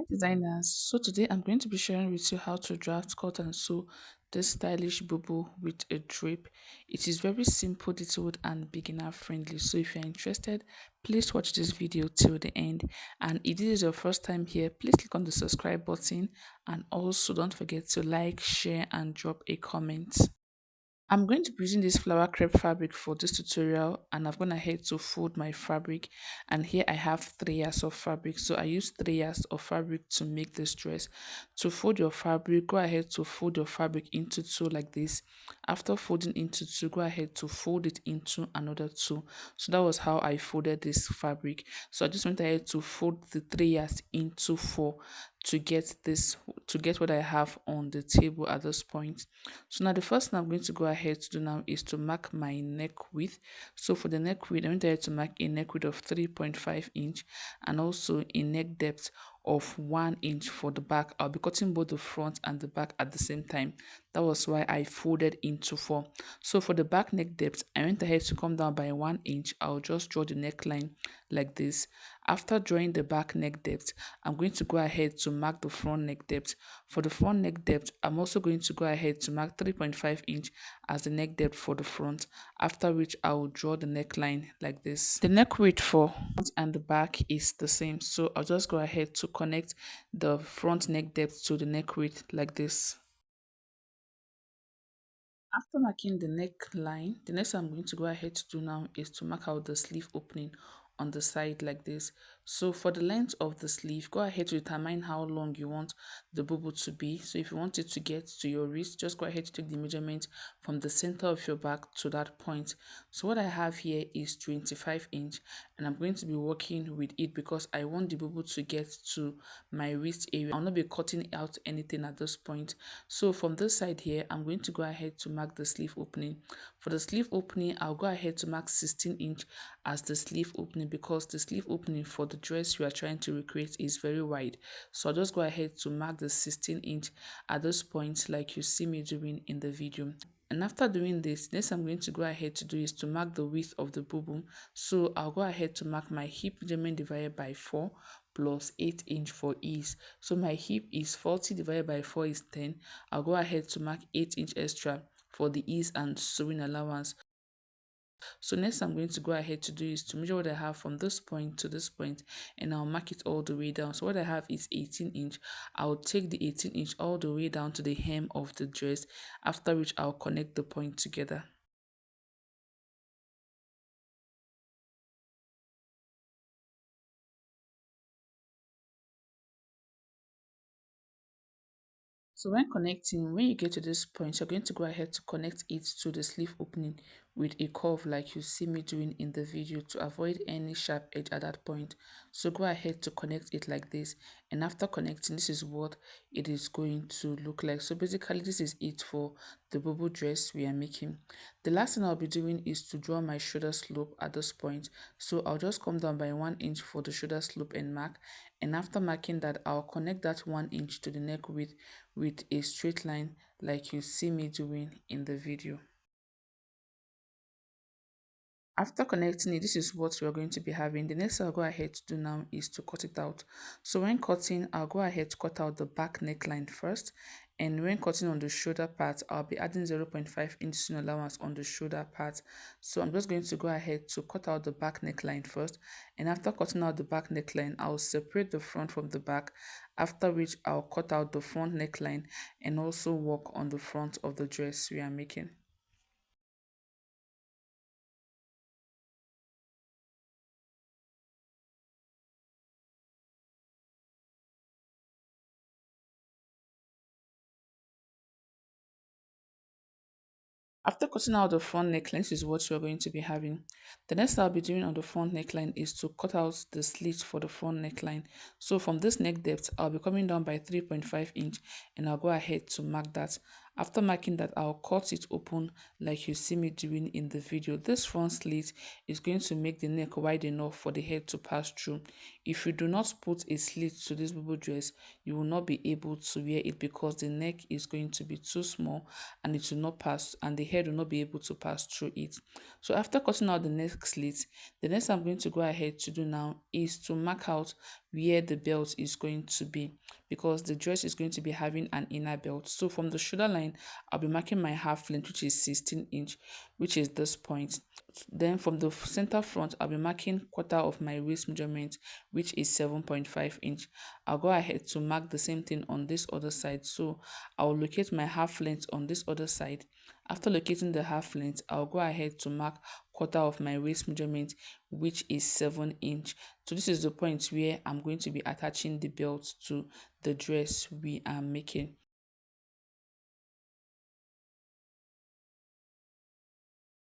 Hi designers, so today I'm going to be sharing with you how to draft, cut and sew this stylish Bubu with a drape. It is very simple, detailed and beginner friendly, so if you're interested, please watch this video till the end. And if this is your first time here, please click on the subscribe button and also don't forget to like, share and drop a comment. I'm going to be using this flower crepe fabric for this tutorial, and I've gone ahead to fold my fabric, and here I have 3 yards of fabric. So I use 3 yards of fabric to make this dress. To fold your fabric, go ahead to fold your fabric into two like this. After folding into two, go ahead to fold it into another two. So that was how I folded this fabric. So I just went ahead to fold the 3 yards into four to get this, to get what I have on the table at this point. So now the first thing I'm going to go ahead to do now is to mark my neck width. So for the neck width, I'm going to mark a neck width of 3.5 inch and also a neck depth of 1 inch for the back. I'll be cutting both the front and the back at the same time. That was why I folded into four. So for the back neck depth, I went ahead to come down by 1 inch. I'll just draw the neckline like this. After drawing the back neck depth, I'm going to go ahead to mark the front neck depth. For the front neck depth, I'm also going to go ahead to mark 3.5 inch as the neck depth for the front, after which I will draw the neckline like this. The neck width for front and the back is the same, so I'll just go ahead to connect the front neck depth to the neck width like this. After marking the neckline, the next thing I'm going to go ahead to do now is to mark out the sleeve opening on the side like this. So for the length of the sleeve, go ahead to determine how long you want the bubble to be. So if you want it to get to your wrist, just go ahead to take the measurement from the center of your back to that point. So what I have here is 25 inch, and I'm going to be working with it because I want the bubble to get to my wrist area. I'll not be cutting out anything at this point. So from this side here, I'm going to go ahead to mark the sleeve opening. For the sleeve opening, I'll go ahead to mark 16 inch as the sleeve opening because the sleeve opening for the dress you are trying to recreate is very wide. So I'll just go ahead to mark the 16 inch at this point like you see me doing in the video. And after doing this, next I'm going to go ahead to do is to mark the width of the bubble. So I'll go ahead to mark my hip measurement divided by 4 plus 8 inch for ease. So my hip is 40 divided by 4 is 10. I'll go ahead to mark 8 inch extra for the ease and sewing allowance. So next I'm going to go ahead to do is to measure what I have from this point to this point, and I'll mark it all the way down. So what I have is 18 inch. I'll take the 18 inch all the way down to the hem of the dress, after which I'll connect the point together. So when connecting, when you get to this point, you're going to go ahead to connect it to the sleeve opening with a curve like you see me doing in the video to avoid any sharp edge at that point. So go ahead to connect it like this, and after connecting, this is what it is going to look like. So basically this is it for the bubble dress we are making. The last thing I'll be doing is to draw my shoulder slope at this point. So I'll just come down by 1 inch for the shoulder slope and mark, and after marking that, I'll connect that 1 inch to the neck width with a straight line like you see me doing in the video. After connecting it, this is what we're going to be having. The next I'll go ahead to do now is to cut it out. So when cutting, I'll go ahead to cut out the back neckline first, and when cutting on the shoulder part, I'll be adding 0.5 inch seam allowance on the shoulder part. So I'm just going to go ahead to cut out the back neckline first, and after cutting out the back neckline, I'll separate the front from the back, after which I'll cut out the front neckline and also work on the front of the dress we are making. After cutting out the front neckline, this is what you're going to be having. The next I'll be doing on the front neckline is to cut out the slit for the front neckline. So from this neck depth, I'll be coming down by 3.5 inch, and I'll go ahead to mark that. After marking that, I'll cut it open like you see me doing in the video. This front slit is going to make the neck wide enough for the head to pass through. If you do not put a slit to this bubble dress, you will not be able to wear it because the neck is going to be too small and it will not pass, and the head will not be able to pass through it. So after cutting out the neck slit, the next I'm going to go ahead to do now is to mark out where the belt is going to be, because the dress is going to be having an inner belt. So from the shoulder line, I'll be marking my half length, which is 16 inch, which is this point. Then from the center front, I'll be marking quarter of my waist measurement, which is 7.5 inch. I'll go ahead to mark the same thing on this other side. So I'll locate my half length on this other side. After locating the half length, I'll go ahead to mark quarter of my waist measurement, which is 7 inch. So this is the point where I'm going to be attaching the belt to the dress we are making.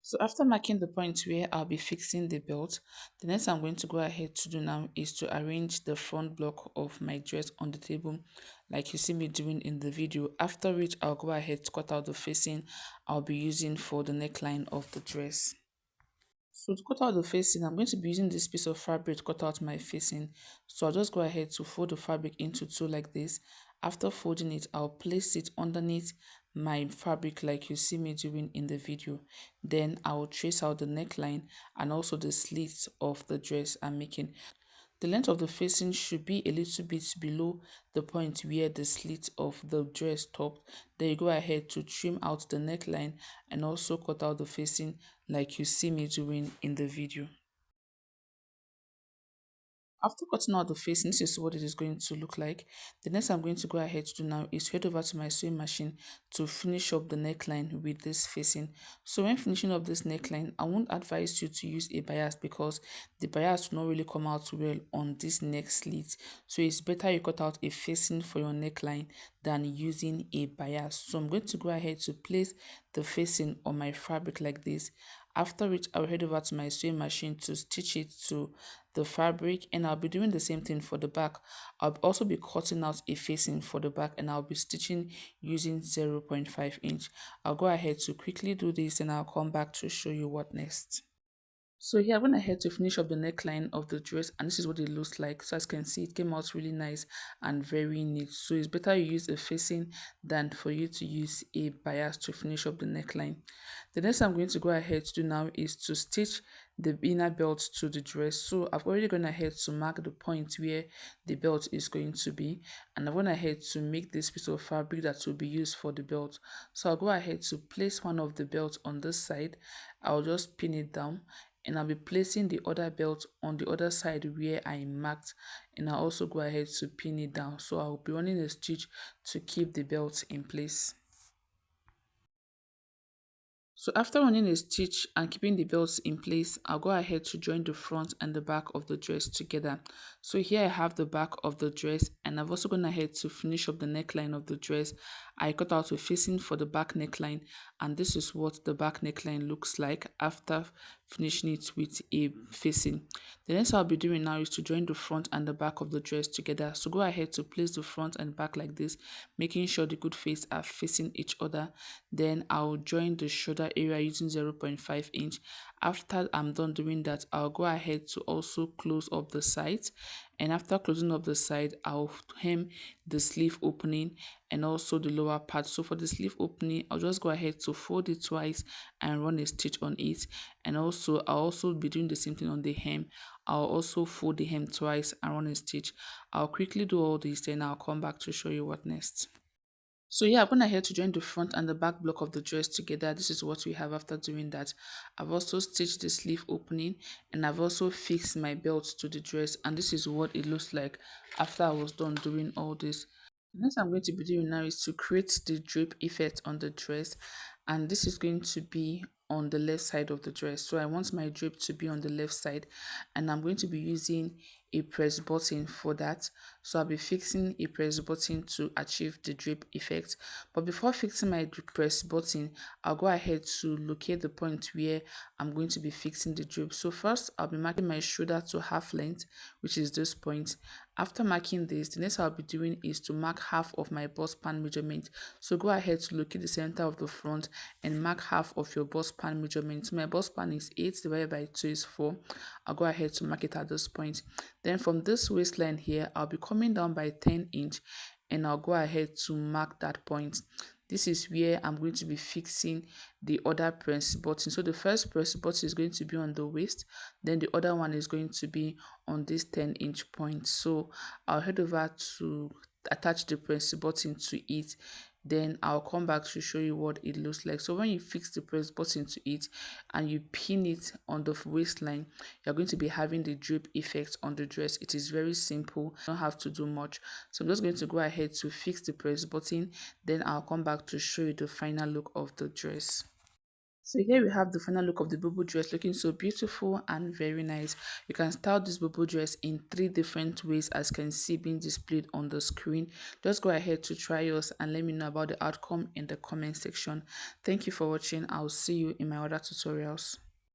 So after marking the point where I'll be fixing the belt, the next I'm going to go ahead to do now is to arrange the front block of my dress on the table like you see me doing in the video, after which I'll go ahead to cut out the facing I'll be using for the neckline of the dress. So to cut out the facing, I'm going to be using this piece of fabric to cut out my facing. So I'll just go ahead to fold the fabric into two like this. After folding it, I'll place it underneath my fabric like you see me doing in the video. Then I'll trace out the neckline and also the slits of the dress I'm making. The length of the facing should be a little bit below the point where the slit of the dress stopped. Then you go ahead to trim out the neckline and also cut out the facing like you see me doing in the video. After cutting out the facing, this is what it is going to look like. The next I'm going to go ahead to do now is head over to my sewing machine to finish up the neckline with this facing. So when finishing up this neckline, I won't advise you to use a bias because the bias will not really come out well on this neck slit. So it's better you cut out a facing for your neckline than using a bias. So I'm going to go ahead to place the facing on my fabric like this. After which I'll head over to my sewing machine to stitch it to the fabric, and I'll be doing the same thing for the back. I'll also be cutting out a facing for the back and I'll be stitching using 0.5 inch. I'll go ahead to quickly do this and I'll come back to show you what next. So here I went ahead to finish up the neckline of the dress, and this is what it looks like. So as you can see, it came out really nice and very neat. So it's better you use a facing than for you to use a bias to finish up the neckline. The next I'm going to go ahead to do now is to stitch the inner belt to the dress. So I've already gone ahead to mark the point where the belt is going to be, and I've gone ahead to make this piece of fabric that will be used for the belt. So I'll go ahead to place one of the belts on this side. I'll just pin it down and I'll be placing the other belt on the other side where I marked, and I'll also go ahead to pin it down. So I'll be running a stitch to keep the belt in place. So after running a stitch and keeping the belts in place, I'll go ahead to join the front and the back of the dress together. So here I have the back of the dress, and I've also gone ahead to finish up the neckline of the dress. I cut out a facing for the back neckline, and this is what the back neckline looks like after finishing it with a facing. The next I'll be doing now is to join the front and the back of the dress together. So go ahead to place the front and back like this, making sure the good face are facing each other. Then I'll join the shoulder area using 0.5 inch. After I'm done doing that, I'll go ahead to also close up the sides, and after closing up the side, I'll hem the sleeve opening and also the lower part. So for the sleeve opening, I'll just go ahead to fold it twice and run a stitch on it, and also I'll also be doing the same thing on the hem. I'll also fold the hem twice and run a stitch. I'll quickly do all this, then I'll come back to show you what next. So yeah, I'm gonna head to join the front and the back block of the dress together. This is what we have after doing that. I've also stitched the sleeve opening, and I've also fixed my belt to the dress, and this is what it looks like after I was done doing all this. The next I'm going to be doing now is to create the drape effect on the dress, and this is going to be on the left side of the dress. So I want my drape to be on the left side, and I'm going to be using a press button for that. So I'll be fixing a press button to achieve the drape effect. But before fixing my press button, I'll go ahead to locate the point where I'm going to be fixing the drape. So first I'll be marking my shoulder to half length, which is this point. After marking this, the next I'll be doing is to mark half of my bust pan measurement. So go ahead to locate the center of the front and mark half of your bust pan measurement. So my bust pan is 8 divided by 2 is 4. I'll go ahead to mark it at this point. Then from this waistline here, I'll be coming down by 10 inch, and I'll go ahead to mark that point. this is where I'm going to be fixing the other press button. So the first press button is going to be on the waist, then the other one is going to be on this 10-inch point. So I'll head over to attach the press button to it, then I'll come back to show you what it looks like. So when you fix the press button to it and you pin it on the waistline, you're going to be having the drape effect on the dress. It is very simple, you don't have to do much. So I'm just going to go ahead to fix the press button, then I'll come back to show you the final look of the dress. So here we have the final look of the Bubu dress, looking so beautiful and very nice. You can style this Bubu dress in 3 different ways, as can see being displayed on the screen. Just go ahead to try yours and let me know about the outcome in the comment section. Thank you for watching. I'll see you in my other tutorials.